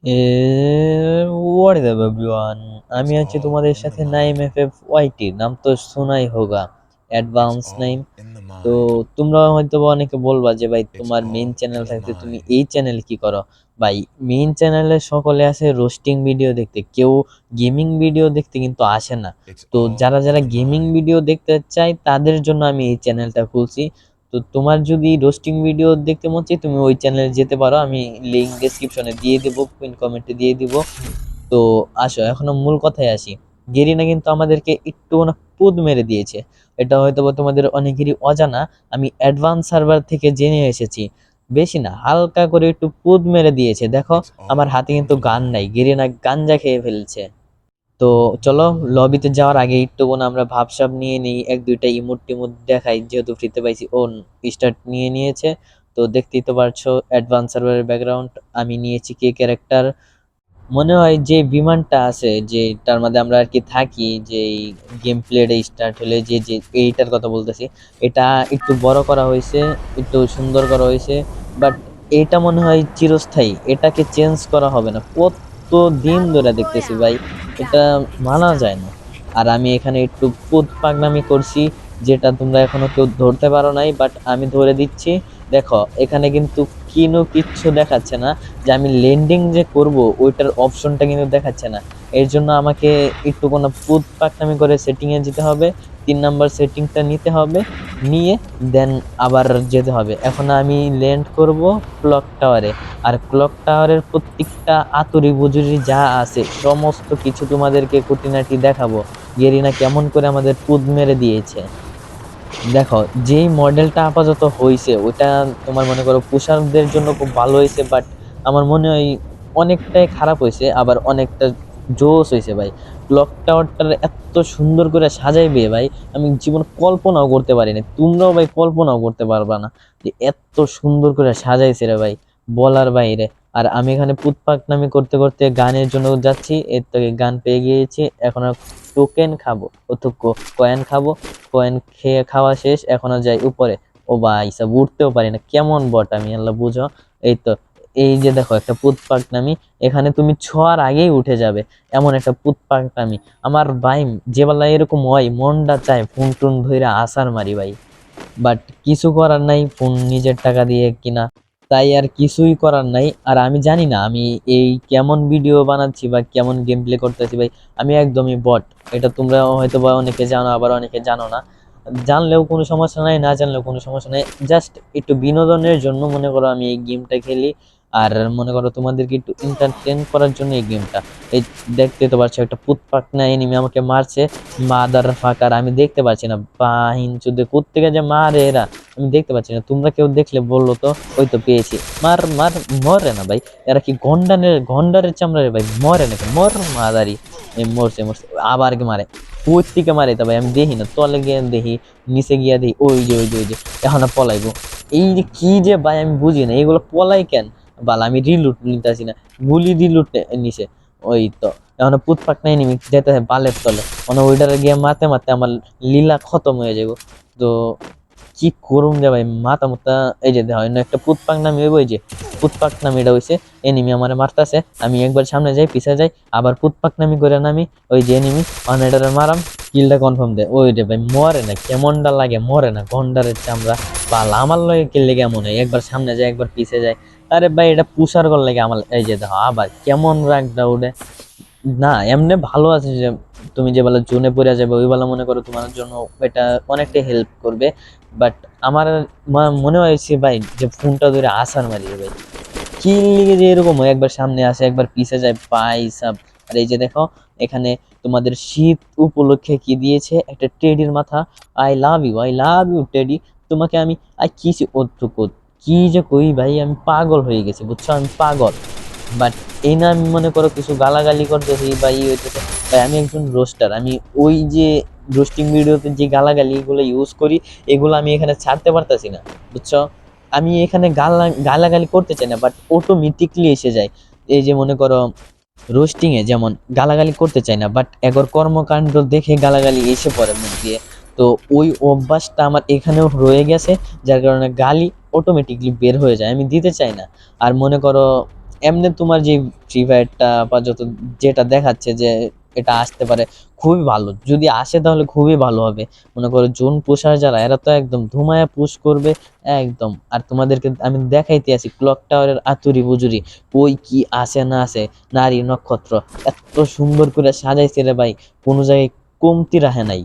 What is up everyone, আমি আছি তোমাদের সাথে নাইম এফএফ ওয়াইটি। নাম তো শোনাই হোগা, অ্যাডভান্স নাইম। তো তোমরা হয়তো বা অনেকে বলবা যে ভাই তোমার মেইন চ্যানেল থাকতে তুমি এই চ্যানেল কি করো। ভাই মেইন চ্যানেলে সকলে আসে রোস্টিং ভিডিও দেখতে, কেউ গেমিং ভিডিও দেখতে কিন্তু আসে না। তো যারা যারা গেমিং ভিডিও দেখতে চায় তাদের জন্য আমি এই চ্যানেলটা খুলছি। তো তোমার যদি রোস্টিং ভিডিও দেখতে মন চাই তুমি ওই চ্যানেলে যেতে পারো, আমি লিঙ্ক ডেসক্রিপশনে দিয়ে দেবো, পিন কমেন্টে দিয়ে দিব। তো আসো এখনো মূল কথায় আসি। গেরিনা কিন্তু আমাদেরকে একটু না পুদ মেরে দিয়েছে, এটা হয়তো বা তোমাদের অনেকেরই অজানা। আমি অ্যাডভান্স সার্ভার থেকে জেনে এসেছি, বেশি না হালকা করে একটু পুদ মেরে দিয়েছে। দেখো আমার হাতে কিন্তু গান নাই, গেরিনা গাঞ্জা খেয়ে ফেলছে। তো চলো লবিতে যাওয়ার আগে একটু আমরা ভাবসাব নিয়ে নিই, এক দুইটা ইমোট টিমোট দেখাই, যেহেতু ফ্রিতে পাইছি। ও স্টার্ট নিয়ে নিয়েছে, তো দেখতেই তো পারছো অ্যাডভান্স সার্ভারের ব্যাকগ্রাউন্ড। আমি নিয়েছি কে ক্যারেক্টার। মনে হয় যে বিমানটা আছে যেটার মধ্যে আমরা আর কি থাকি, যে গেম প্লেটা স্টার্ট হলে যে যে এইটার কথা বলতেছি, এটা একটু বড় করা হয়েছে, একটু সুন্দর করা হয়েছে। বাট এটা মনে হয় চিরস্থায়ী, এটাকে চেঞ্জ করা হবে না। কত দিন ধরে দেখতেছি ভাই, এটা মানা যায় না। আর আমি এখানে একটু পুত পাগনামি করছি, যেটা তোমরা এখনো কেউ ধরতে পারো নাই, বাট আমি ধরে দিচ্ছি। দেখো এখানে কিন্তু কিচ্ছু দেখাচ্ছে না, যে আমি লেন্ডিং যে করব ওইটার অপশনটা কিন্তু দেখাচ্ছে না। এর জন্য আমাকে একটু কোনো পুত পাকনামি করে সেটিংয়ে যেতে হবে, 3 নাম্বার সেটিংটা নিতে হবে, নিয়ে দেন আবার যেতে হবে। এখন আমি ল্যান্ড করব ক্লক টাওয়ারে, আর ক্লক টাওয়ারের প্রত্যেকটা আতুরি বুজুরি যা আছে সমস্ত কিছু তোমাদেরকে খুঁটিনাটি দেখাবো। গেরিনা কেমন করে আমাদের পুদ মেরে দিয়েছে। দেখো যেই মডেলটা আপাতত হইছে ওটা তোমার মনে করো পুষারদের জন্য খুব ভালো হয়েছে, বাট আমার মনে হয় অনেকটাই খারাপ হয়েছে, আবার অনেকটা জোস হয়েছে ভাই। ক্লক টাওয়ারটার এত সুন্দর করে সাজাইবে ভাই, আমি জীবন কল্পনাও করতে পারিনি, তোমরাও ভাই কল্পনাও করতে পারবা না যে এত সুন্দর করে সাজাইছে রে ভাই, বলার বাইরে। আর আমি এখানে পুতপাকনামি করতে করতে গানের জন্য যাচ্ছি, এর থেকে গান পেয়ে গিয়েছি। এখন টোকেন খাবো, কয়েন খাবো। কয়েন খেয়ে খাওয়া শেষ, এখনো যাই উপরে। ও ভাই সব উঠতেও পারি না, কেমন বট আমি, আল্লাহ বুঝো। এই তো, এই যে দেখো একটা পুতপাক নামি, এখানে তুমি ছোঁয়ার আগেই উঠে যাবে, এমন একটা পুতপাক নামি। আমার ভাই যে বেলা এরকম হয় মনটা চায় ফোন টোন ধইরা আসার মারি ভাই, বাট কিছু করার নাই, ফোন নিজের টাকা দিয়ে কিনা, তাই আর কিছুই করার নাই। আর আমি জানি না আমি এই কেমন ভিডিও বানাচ্ছি বা কেমন গেম প্লে করতেছি ভাই, আমি একদমই বট। এটা তোমরা হয়তো বা অনেকে জানো, আবার অনেকে জানো না। জানলেও কোনো সমস্যা নাই, না জানলেও কোনো সমস্যা নাই, জাস্ট একটু বিনোদনের জন্য মনে করো আমি এই গেমটা খেলি। আর মনে করো তোমাদেরকে একটু এন্টারটেন করার জন্য এই গেমটা। এই দেখতে তো পারছো একটা পুতপাক না এনিমি আমাকে মারছে, মাদার ফাকার, আমি দেখতে পাচ্ছি না বাহিন চোদ্দে কোত্থেকে যে মারে এরা, আমি দেখতে পাচ্ছি না। তোমরা কেউ দেখলে বললো তো। ওই তো পেয়েছি, মার মার। মরে না ভাই, এরা কি গন্ডারের চামড়া রে ভাই, মরে নাকি, মর মাদারি। মরছে মরছে, আবার কি মারে, ওই থেকে মারে তা ভাই আমি দেখি না, তলে গিয়ে দেখি, নিচে গিয়া দেখি, ওই যে এখন আর পলাইবো। এই যে কি যে ভাই আমি বুঝি না এগুলো পলাই কেন। বাল আমি রিলুট নিতেছি না, গুলি রিলুট নিছে। ওই তো এখন পুতপাক নাই নিমি যেতে বালের তলে, মানে ওইটারে গিয়ে মারতে মারতে আমার লীলা খতম হয়ে যাবো। তো কি করুম যে ভাই, মাথা মুতা। এই যে দেখো একটা পুতপাক নামি হইব, এই যে পুতপাক নামি এটা হইছে, এনিমি আমারে মারতাছে, আমি একবার সামনে যাই পিছে যাই, আবার পুতপাক নামি করে নামি, ওই যে এনিমি অনেটারে মারাম, কিলটা কনফার্ম দেয়। ওই রে ভাই মরে না, কেমনটা লাগে, মরে না গন্ডারের চামড়া। পাল আমার লগে কিনলে কেমন হয়, একবার সামনে যায় একবার পিছে যায়। আরে ভাই এটা পুষার কর লাগে আমার। এই যে দেখো আবার কেমন রাগটা উঠে। না এমনি ভালো আছে যে তুমি যে বেলা জোনে পড়ে যাবে ওই বেলা মনে করো তোমার জন্য এটা অনেকটাই হেল্প করবে। বাট আমার মনে হয়েছে ভাই যে ফোনটা ধরে আসার মারিয়ে ভাই, কি লিগে যে এরকম হয়, একবার সামনে আসে একবার পিছে যায় পাই সাব। আর এই যে দেখো এখানে তোমাদের শীত উপলক্ষে কি দিয়েছে, একটা টেডির মাথা। আই লাভ ইউ টেডি, তোমাকে আমি কি কি যে কই ভাই, আমি পাগল হয়ে গেছি বুঝছো, আমি পাগল। বাট এই না আমি মনে করো কিছু গালাগালি করতেছি বা ই হইতেছে, ভাই আমি একজন রোস্টার, আমি ওই যে রোস্টিং ভিডিওতে যে গালাগালি এগুলো ইউজ করি, এগুলো আমি এখানে ছাড়তে পারতাছি না বুঝছো। আমি এখানে গালাগালি করতে চাই না, বাট অটোমেটিকলি এসে যায়। এই যে মনে করো রোস্টিং এ যেমন গালাগালি করতে চাই না, বাট এগোর কর্মকাণ্ড দেখে গালাগালি এসে পড়ে মুখ দিয়ে। তো ওই অভ্যাসটা আমার এখানেও রয়ে গেছে, যার কারণে গালি অটোমেটিকলি বের হয়ে যায়, আমি দিতে চাই না। আর মনে করো এমনি তোমার যে ফ্রি ফায়ারটা বা যত যেটা দেখাচ্ছে যে এটা আসতে পারে, খুবই ভালো। যদি আসে তাহলে খুবই ভালো হবে। মনে করো জোন পুষার যারা, এরা তো একদম ধুমায়া পুশ করবে একদম। আর তোমাদেরকে আমি দেখাইতে আছি ক্লক টাওয়ারের আতুরি বুজুরি, ওই কি আসে না আসে, নারী নক্ষত্র এত সুন্দর করে সাজাইছে রে ভাই, কোনো জায়গায় কমতি রাখে নাই।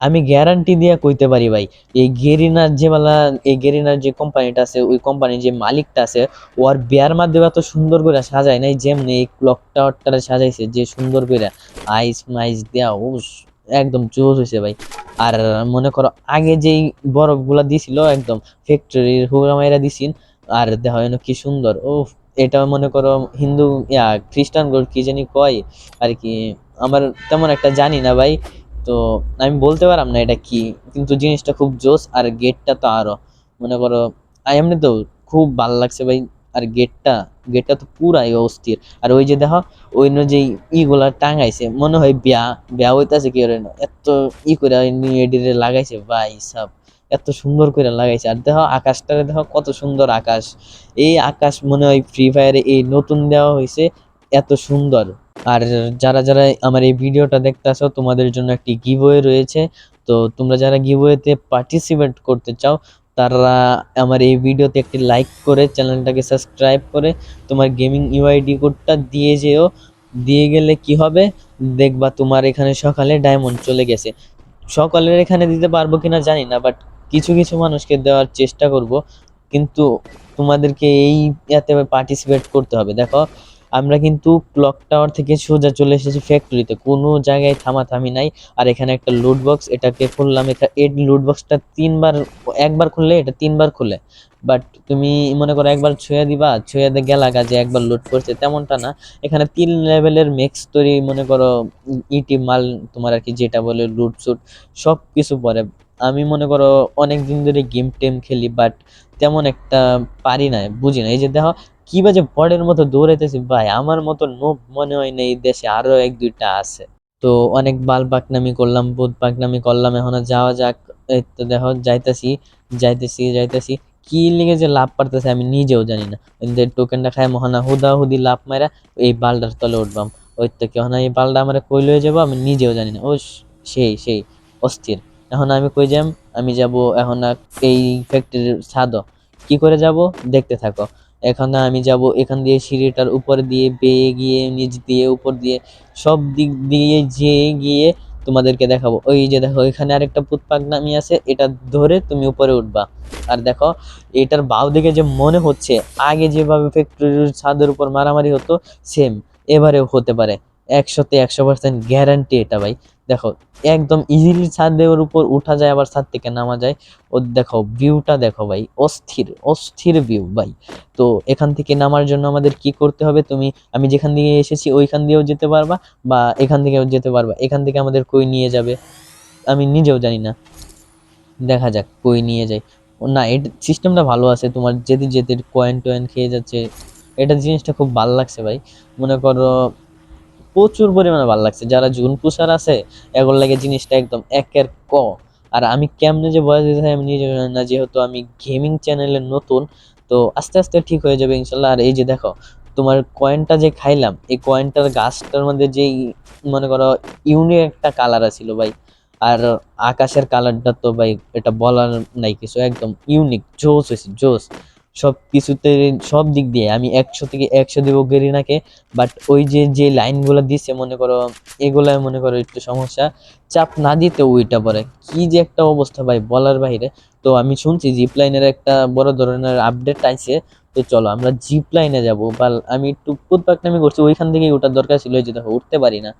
আমি গ্যারান্টি দিয়া কইতে পারি ভাই, এই গেরিনার যে বালা, এই গেরিনার যে কোম্পানিটা আছে, ওই কোম্পানির যে মালিকটা আছে, ও আর বিয়ার মাধ্যমে এত সুন্দর করে সাজায় নাই যেমনি এই ক্লক টাওয়ারটা সাজাইছে যে সুন্দর করে আইস মাইস দেয়া, ও একদম জোস হয়েছে ভাই। আর মনে করো আগে যেই বরফ গুলা দিছিল একদম ফ্যাক্টরির হুগা মাইরা দিছিল, আর দেখা হয় না কি সুন্দর। ও এটা মনে করো হিন্দু খ্রিস্টান কি জানি কয় আর কি, আমার তেমন একটা জানি না ভাই। তো আমি বলতে পারলাম না এটা কি, কিন্তু জিনিসটা খুব জোস। আর গেটটা তো আরো মনে করো এমনি তো খুব ভালো লাগছে ভাই। আর গেটটা গেটটা তো পুরাই অস্থির। আর ওই যে দেখো ওই যে ইগুলা টাঙাইছে, মনে হয় বিয়া বিয়া হইতাছে কি করে না, এত করে এডিটে লাগাইছে ভাই সব, এত সুন্দর করে লাগাইছে। আর দেখো আকাশটারে দেখো কত সুন্দর আকাশ, এই আকাশ মনে হয় ফ্রি ফায়ারে এই নতুন দেওয়া হয়েছে, এত সুন্দর। আর যারা যারা আমার এই ভিডিওটা দেখতেছো, তোমাদের জন্য একটি গিভওয়ে রয়েছে। তো তোমরা যারা গিভওয়েতে পার্টিসিপেট করতে চাও, তারা আমার এই ভিডিওতে একটি লাইক করে চ্যানেলটাকে সাবস্ক্রাইব করে তোমার গেমিং ইউআইডি কোডটা দিয়ে যেও। দিয়ে গেলে কি হবে, দেখবা তোমার এখানে সকালে ডায়মন্ড চলে গেছে। সকলের এখানে দিতে পারবো কিনা জানি না, বাট কিছু কিছু মানুষকে দেওয়ার চেষ্টা করব। কিন্তু তোমাদেরকে এই ইয়াতে পার্টিসিপেট করতে হবে। দেখো আমরা কিন্তু ক্লক টাওয়ার থেকে সোজা চলে এসেছি ফ্যাক্টরিতে, কোনো জায়গায় থামাথামি নাই। আর এখানে একটা লুট বক্স, এটাকে খুললাম। এই লুট বক্সটা তিনবার, একবার খুললে এটা তিনবার খুলে। বাট তুমি মনে করো একবার ছুঁয়ে দিবা, ছুঁয়ে দিয়ে গেলা কাজে একবার লুট করছে, তেমনটা না। এখানে 3 লেভেলের মেক্স তৈরি মনে করো ইটি মাল, তোমার আর কি যেটা বলে লুট সুট সব কিছু পরে। আমি মনে করো অনেক দিন ধরে গেম টেম খেলি, বাট তেমন একটা পারি না, বুঝি না। এই যে দেখো কি বাজে বড়ের মতো দৌড়াইতেছি ভাই, আমার মতো নোব মনে হয় না এই দেশে আরো এক দুইটা আছে। তো অনেক বাল পাকনামি করলাম, ভূত পাকনামি করলাম, এখন আর যাওয়া যাক। এই তো দেখো যাইতাছি যাইতাছি। কি লিগে যে লাভ পারতেছে আমি নিজেও জানি না। টোকেনটা খায় মহানা হুদা হুদি লাভ মারা এই বালটার তলে উঠবাম। ওই তো কেউ না, এই বালটা আমার কই লয়ে যাবো আমি নিজেও জানি না। ও সেই সেই অস্থির। এখন আমি কই যাম, আমি যাব এখন এই ফ্যাক্টরির ছাদ, কি করে যাব দেখতে থাকো। এখানে আমি যাব এখান দিয়ে সিঁড়িটার উপর দিয়ে বেয়ে গিয়ে নিচ দিয়ে উপর দিয়ে সব দিক দিয়ে যেয়ে গিয়ে তোমাদেরকে দেখাবো। ওই যে দেখো এখানে আরেকটা ফুটপাক নামি আছে, এটা ধরে তুমি উপরে উঠবা। আর দেখো এটার বাউ দিকে যে মনে হচ্ছে আগে যেভাবে ফ্যাক্টরির ছাদের উপর মারামারি হতো, সেম এবারেও হতে পারে। 100তে 100% গ্যারান্টি এটা ভাই। দেখো একদম ইজিলি ছাদের উপর উঠা যায়, আবার ছাদ থেকে নামা যায়। ও দেখো ভিউটা দেখো ভাই, অস্থির অস্থির ভিউ ভাই। তো এখান থেকে নামার জন্য আমাদের কি করতে হবে, তুমি আমি যেখান দিয়ে এসেছি ওইখান দিয়েও যেতে পারবা, বা এখান থেকেও যেতে পারবা। এখান থেকে আমাদের কই নিয়ে যাবে আমি নিজেও জানি না, দেখা যাক কই নিয়ে যায়। ও না, এটা সিস্টেমটা ভালো আছে, তোমার যেতে যেতে কয়েন টয়েন খেয়ে যাচ্ছে। এটা জিনিসটা খুব ভালো লাগছে ভাই। মনে করো প্রচুর পরিমাণে ভালো লাগছে। যারা জুন পুষার আছে এগুলো লাগে জিনিসটা একদম একের ক। আর আমি কেমনে যে বয়স দিতে আমি নিজে জানি না, যেহেতু আমি গেমিং চ্যানেলে নতুন। তো আস্তে আস্তে ঠিক হয়ে যাবে ইনশাল্লাহ। আর এই যে দেখো তোমার কয়েনটা যে খাইলাম, এই কয়েনটার গাছটার মধ্যে যেই মনে করো ইউনিক একটা কালার আছিল ভাই। আর আকাশের কালারটা তো ভাই এটা বলার নাই কিছু, একদম ইউনিক, জোস হয়েছে জোস। সব কিছুতে সব দিক দিয়ে আমি 100 থেকে 100 দিব গেরিনাকে। বাট ওই যে যে লাইনগুলো দিছে মনে করো, এগুলা মনে করো একটু সমস্যা। চাপ না দিতে ওইটা পরে কি যে একটা অবস্থা ভাই বলার বাইরে। তো আমি শুনছি জিপ লাইনের একটা বড় ধরনের আপডেট আইছে। তো চলো আমরা জিপ লাইনে যাবো। বা আমি একটু পুতপাকনামি করছি, ওইখান থেকেই ওঠার দরকার ছিল। এই যে দেখো উঠতে পারি না,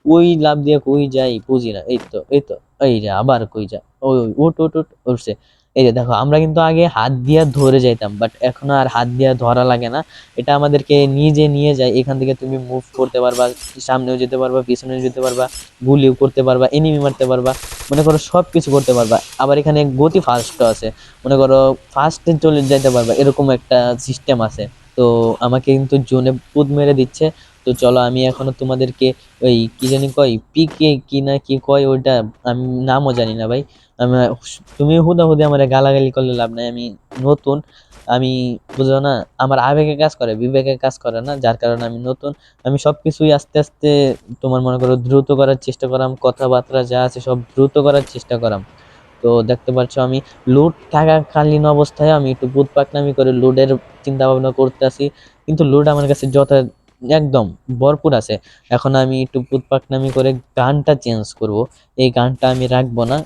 ওই লাভ দিয়ে কই যাই বুঝি না। এই তো এই যে আবার কই যা, ওই ওই উঠ উঠ উঠ উঠছে। এই যে দেখো আমরা কিন্তু আগে হাত দিয়া ধরে যাইতাম, বাট এখন আর হাত দিয়া ধরা লাগে না। এটা আমাদেরকে নিজে নিয়ে যায়। এখান থেকে তুমি মুভ করতে পারবা, সামনেও যেতে পারবা, পিছনেও যেতে পারবা, গুলিও করতে পারবা, এনিমি মারতে পারবা, মনে করো সব কিছু করতে পারবা। আবার এখানে গতি ফাস্ট আছে, মনে করো ফাস্টে চলে যেতে পারবা, এরকম একটা সিস্টেম আছে। তো আমাকে কিন্তু জোনে পুদ মেরে দিচ্ছে। তো চলো আমি এখনো তোমাদেরকে ওই কি জানি কয় পিকে কি না কি কয় ওইটা, আমি নামও জানি না ভাই। আমি তুমি হুদা হুদে আমার গালাগালি করলে লাভ নাই, আমি নতুন। আমি বুঝো না, আমার আবেগে কাজ করে, বিবেকে কাজ করে না, যার কারণে আমি নতুন, আমি সবকিছুই আস্তে আস্তে তোমার মনে করো দ্রুত করার চেষ্টা করাম, কথাবার্তা যা আছে সব দ্রুত করার চেষ্টা করাম। তো দেখতে পাচ্ছ আমি লুট থাকাকালীন অবস্থায় আমি একটু ভূত পাকনামি করে লুডের চিন্তা ভাবনা করতেছি, কিন্তু লুড আমার কাছে একদম ভরপুর আছে। এখন আমি একটু ভূত পাকনামি করে গানটা চেঞ্জ করব, এই গানটা আমি রাখবো না।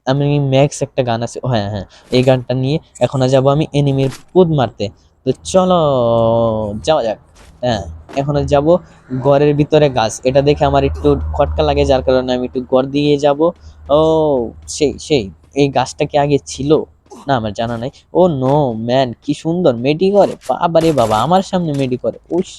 আমি ম্যাক্স একটা গান আছে, হ্যাঁ হ্যাঁ, এই গানটা নিয়ে এখন যাব আমি এনিমির পুদ মারতে। তো চলো যাওয়া যাক। হ্যাঁ, এখন যাব ঘরের ভিতরে গাছ, এটা দেখে আমার একটু খটকা লাগে, যার কারণে আমি একটু ঘর দিয়ে যাব। ও সেই সেই, এই গাছটা কি আগে ছিল? না, আমার জানা নাই। ও নো ম্যান, কি সুন্দর মেডি করে, বাবা রে বাবা, আমার সামনে মেডি করে। উস,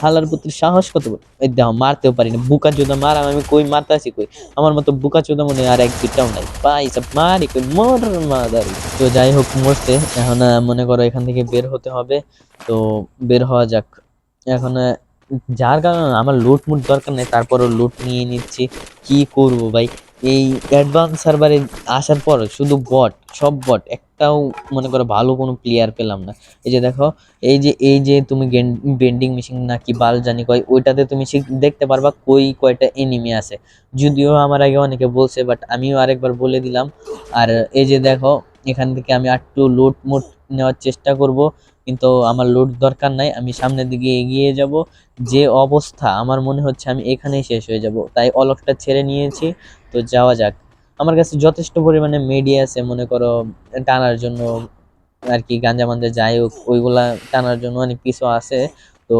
হালার পুত্রের সাহস কত বড়! এই দেখো, মারতেও পারি না, বুকা চোদা মার, আমি কই মারতাছি কই? আমার মতো বুকা চোদা মনে হয় আর এক দুইটাও নাই ভাই, সব মারি কই মোর মাদারি। তো যাই হোক, মরছে এখন, মনে করো এখান থেকে বের হতে হবে। তো বের হওয়া যাক এখন। যার কারণে আমার লুট মুট দরকার নেই, তারপরও লুট নিয়ে নিচ্ছি। কি করব ভাই, এই অ্যাডভান্স সার্ভারে আসার পর শুধু বট, সব বট, একটাও মনে করো ভালো কোনো প্লেয়ার পেলাম না। এই যে দেখো, এই যে তুমি বেন্ডিং মেশিন নাকি বাল জানি কয়, ওইটাতে তুমি দেখতে পারবা কয়টা এনিমি আছে। যদিও আমার আগে অনেকে বলছে, বাট আমিও আরেকবার বলে দিলাম। আর এই যে দেখো, এখান থেকে আমি একটু লুট মুট নেওয়ার চেষ্টা করব, কিন্তু আমার লুট দরকার নাই, আমি সামনের দিকে এগিয়ে যাব। যে অবস্থা, আমার মনে হচ্ছে আমি এখানেই শেষ হয়ে যাব, তাই অলকটা ছেড়ে নিয়েছি। তো যাওয়া যাক। আমার কাছে যথেষ্ট পরিমাণে মেডি আছে, মনে করো টানার জন্য আর কি, গাঞ্জা মাঞ্জা যাই হোক, ওইগুলা টানার জন্য অনেক কিছু আছে। তো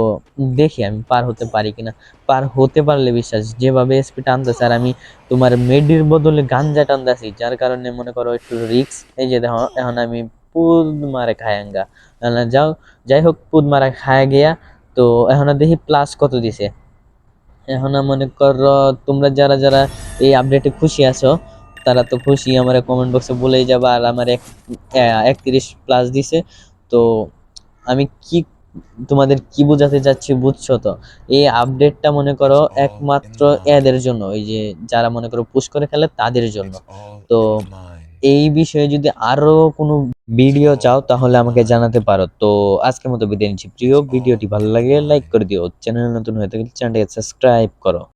দেখি আমি পার হতে পারি কিনা। পার হতে পারলে বিশ্বাস, যেভাবে এসপি টানতেছে আর আমি তোমার মেডির বদলে গাঞ্জা টানতেছি, যার কারণে মনে করো একটু রিক্স। এই যে দেখো, এখন আমি পুদ মারে খায়াঙ্গা, যাও, যাই হোক, পুদ মারা খায়া গিয়া। তো এখন দেখি প্লাস কত দিছে। এখন মনে করো তোমরা যারা যারা এই আপডেটে খুশি আছো, তারা তো খুশি, আমার কমেন্ট বক্সে বলেই যাবা। আর আমার 31 প্লাস দিছে। তো আমি কি তোমাদের কি বোঝাতে চাচ্ছি বুঝছো তো? এই আপডেটটা মনে করো একমাত্র এদের জন্য, ওই যে যারা মনে করো পুশ করে খেলে তাদের জন্য। তো এই বিষয়ে যদি আরো কোনো ভিডিও চাও তাহলে আমাকে জানাতে পারো। তো আজকের মতো বিদায় নিচ্ছি। প্রিয়, ভিডিওটি ভালো লাগে লাইক করে দিও, চ্যানেল নতুন হয়ে থাকলে চ্যানেলটাকে সাবস্ক্রাইব করো।